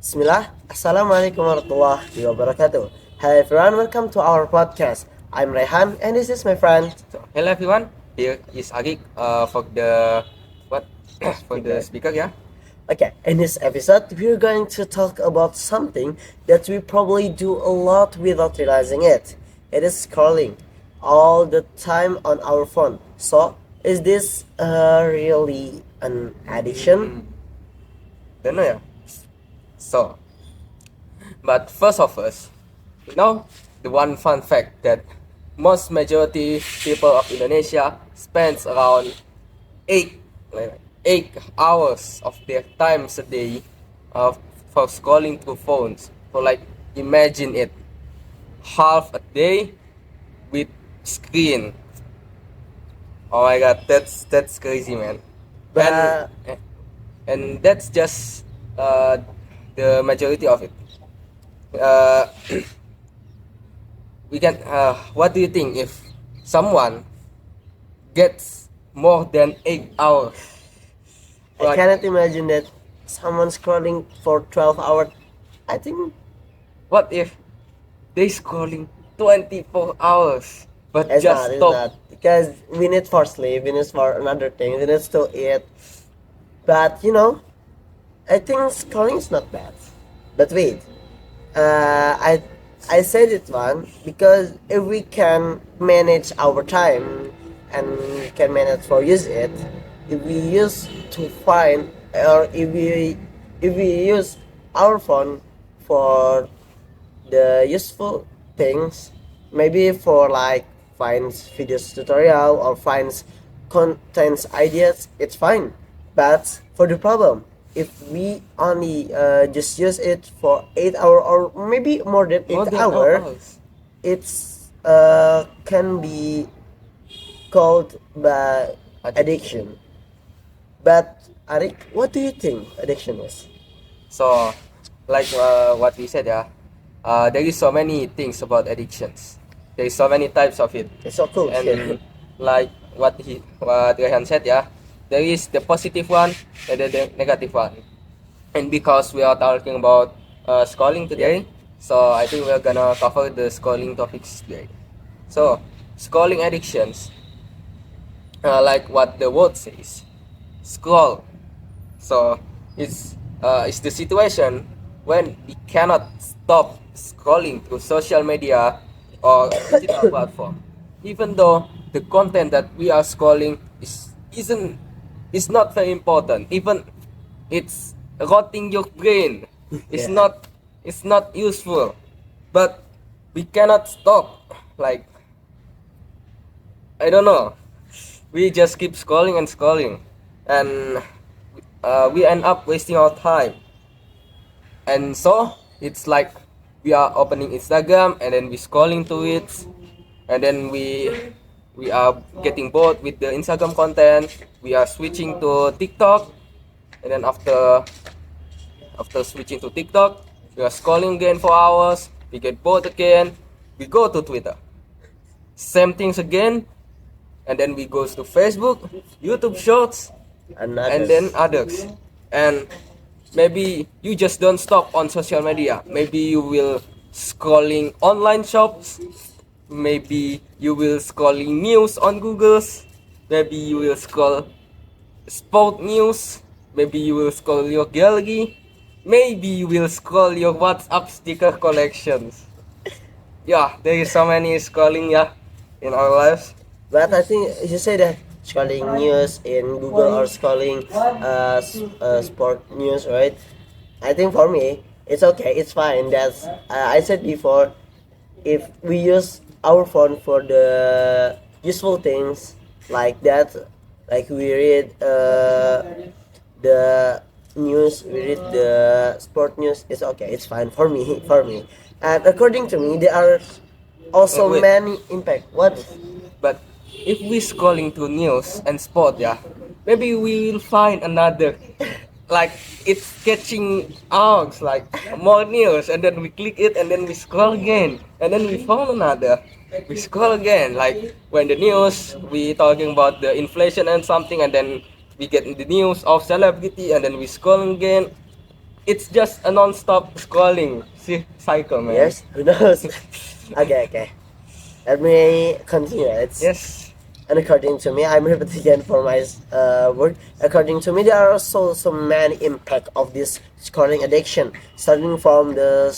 Bismillah. Assalamualaikum warahmatullahi wabarakatuh. Hi everyone, welcome to our podcast. I'm Rehan and this is my friend So, hello everyone. Here is Ariq for the what for the speaker. speaker. Yeah. Okay, in this episode, we're going to talk about something that we probably do a lot without realizing it. It is scrolling all the time on our phone. So, is this really an addiction? Don't know. Yeah. So, but first of us, the one fun fact that most majority people of Indonesia spends around eight like 8 hours of their times a day of for scrolling through phones. So like imagine it, half a day with screen. Oh my god, that's crazy, man. And But and that's just uh, the majority of it. Uh, we can. What do you think if someone gets more than 8 hours? I Like, cannot imagine that someone scrolling for 12 hours. I think what if they scrolling 24 hours but just it's stop? not. Because we need for sleep, we need for another thing, we need to eat. But I think scrolling is not bad. But wait, uh, I I said it one because if we can manage our time and we can manage for use it, if we use to find or if we use our phone for the useful things, maybe for like finds videos tutorial or finds contents ideas, it's fine. But for the problem, if we only just use it for 8 hour or maybe more than More eight than hour, hours. it's can be called by Addiction. addiction. But Arik, what do you think addiction is? So, like what we said, yeah, there is so many things about addictions. There is so many types of it, It's so cool here. and like what Rehan said, yeah, there is the positive one and the negative one. And because we are talking about scrolling Yep. today, so I think we're gonna cover the scrolling topics today. So, scrolling addictions, like what the word says, scroll. So it's the situation when we cannot stop scrolling through social media or digital platform, even though the content that we are scrolling is not very important. Even it's rotting your brain. It's Yeah. not it's not useful, but we cannot stop. Like, I don't know. We just keep scrolling and scrolling, and we end up wasting our time. And so it's like we are opening Instagram and then we scrolling to it, and then we are getting bored with the Instagram content. We are switching to TikTok, and then after switching to TikTok, we are scrolling again for hours. We get bored again. We go to Twitter. Same things again, and then we goes to Facebook, YouTube Shorts, And and then others. others. And maybe you just don't stop on social media. Maybe you will scrolling online shops. Maybe you will scrolling news on Google's. Maybe you will scroll sport news. Maybe you will scroll your gallery. Maybe you will scroll your WhatsApp sticker collections. Yeah, there is so many scrolling, yeah, in our lives. But I think you say that scrolling news in Google or scrolling sport news, right? I think for me, it's okay, it's fine. That's I said before, if we use our phone for the useful things like that, like we read the news, we read the sport news, it's okay, it's fine for me, for me. And according to me, there are also Wait, many impact. What? but if we scrolling through news and sport, yeah, maybe we will find another. Like, it's catching ours, like more news, and then we click it, and then we scroll again, and then we found another. We scroll again, like when the news we talking about the inflation and something, and then we get the news of celebrity, and then we scroll again. it's just a non-stop scrolling cycle, man. Yes, who knows? Okay, okay. Let me continue. It's Yes. and according to me, I'm repeating again for my word. According to me, there are also so many impact of this scrolling addiction, starting from the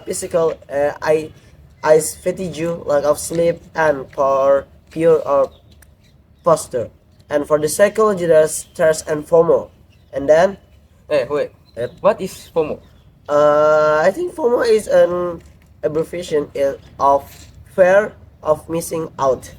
physical, eyes fatigue, lack of sleep, and for pure or posture, and for the psychology, there's stress and FOMO, and then Hey, wait. yep. What is FOMO? I think FOMO is an abbreviation of fear of missing out.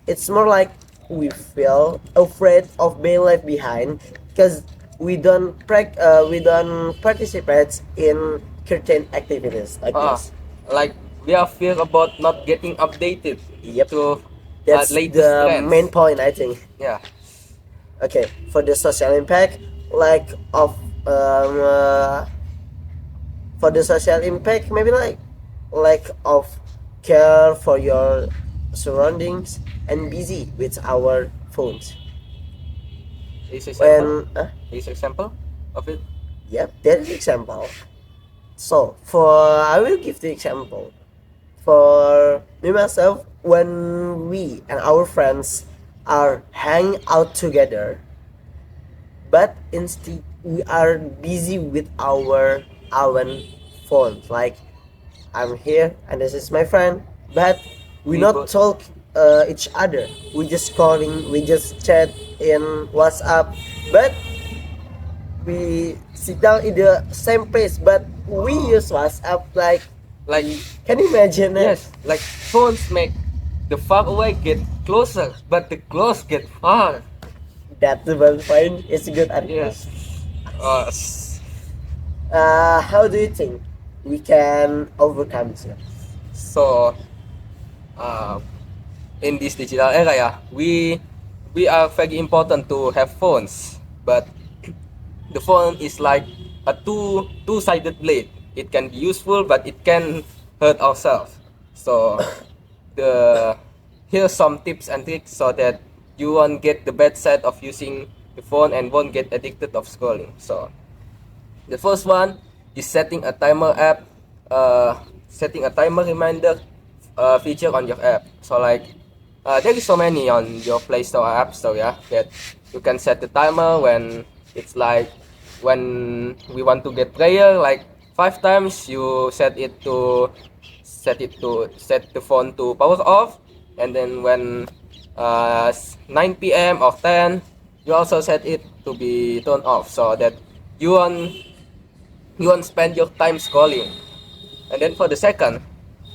It's more like we feel afraid of being left behind because we don't participate in certain activities like Ah, this. like we are fear about not getting updated Yep, to that's latest the main trends. point I think. Yeah. Okay, for the social impact, like of um, uh, for the social impact, maybe like lack of care for your surroundings and busy with our phones. Is example? When Is example of it? yep, there is example. So for I will give the example for me myself when we and our friends are hang out together, but instead we are busy with our own phones. Like I'm here and this is my friend, but we We not both. talk each other. We just calling, we just chat in WhatsApp, but we sit down in the same place, but we use WhatsApp like Like, can you imagine it? yes, like phones make the far away get closer, but the close get far. That's the one point. It's a good article. Yes. How do you think we can overcome this? So, uh, in this digital era, yeah, we are very important to have phones, but the phone is like a two-sided blade. It can be useful, but it can hurt ourselves. So, the here's some tips and tricks so that you won't get the bad side of using the phone and won't get addicted of scrolling. So, the first one is setting a timer app, setting a timer reminder feature on your app. So like there is so many on your Play Store or App Store, yeah, that you can set the timer when it's like when we want to get prayer like 5 times. You set the phone to power off, and then when 9 p.m. or 10, you also set it to be turned off so that you won't you won't spend your time scrolling. And then for the second,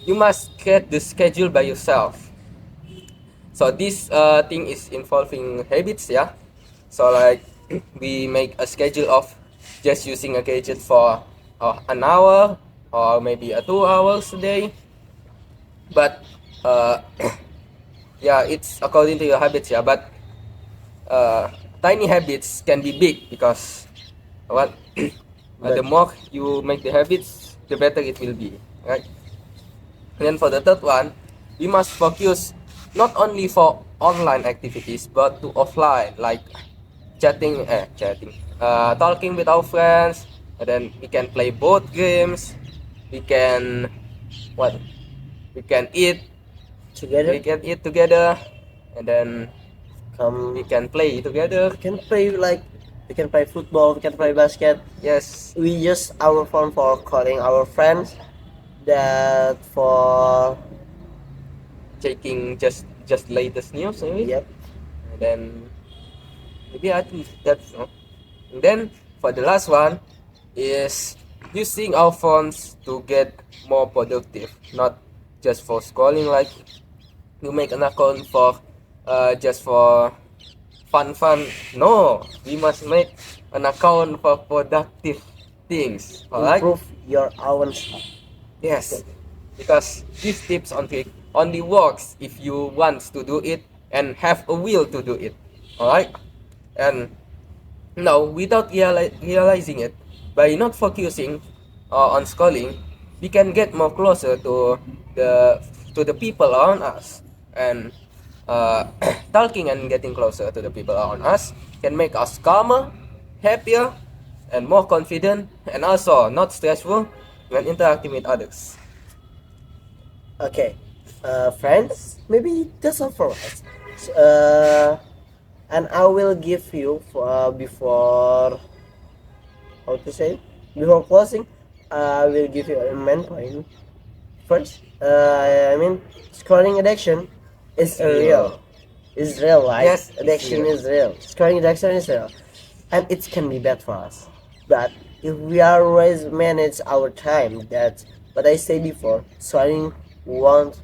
you must get the schedule by yourself. So this thing is involving habits, yeah. So like we make a schedule of just using a gadget for an hour or maybe 2 hours a day. But uh, yeah, it's according to your habits, yeah. But tiny habits can be big because what the But more you make the habits, the better it will be, right? And then for the third one, we must focus not only for online activities but to offline, like talking with our friends, and then we can play board games, we can what, we can eat, together, together, and then we come can play together. we can play like we can play football, we can play basket. Yes, We use our phone for calling our friends. That for checking just latest news maybe, yep. and then maybe I think that's all. And then for the last one is using our phones to get more productive, not just for scrolling. Like you make an account for just for fun. No, we must make an account for productive things. All right. Improve your own stuff. Yes, because these tips on trick only works if you want to do it and have a will to do it. All right. And now, without realizing it, by not focusing on scrolling, we can get more closer the to the people around us, and talking and getting closer to the people around us can make us calmer, happier, and more confident, and also not stressful when interacting with others. Okay, friends, maybe that's all for us. And I will give you before, how to say, before closing, I will give you a main point. First, I mean, scrolling addiction is It's a real. real. Is real, right? Yes, it's Addiction real. is real. Scrolling addiction is real, and it can be bad for us. But if we always manage our time, that's what I said before. Scrolling won't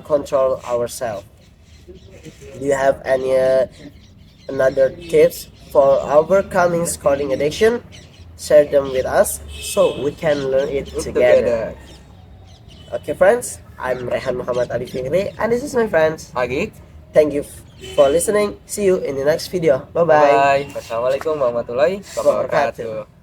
control ourselves. Do you have any another tips for overcoming scrolling addiction? Share them with us so we can learn it Look together. together. Okay, friends, I'm Rehan Muhammad Ali Fikri, and this is my friends. Ariq. Thank you for listening. See you in the next video. Bye Bye bye. bye. Wassalamualaikum warahmatullahi Wabarakatuh. wabarakatuh.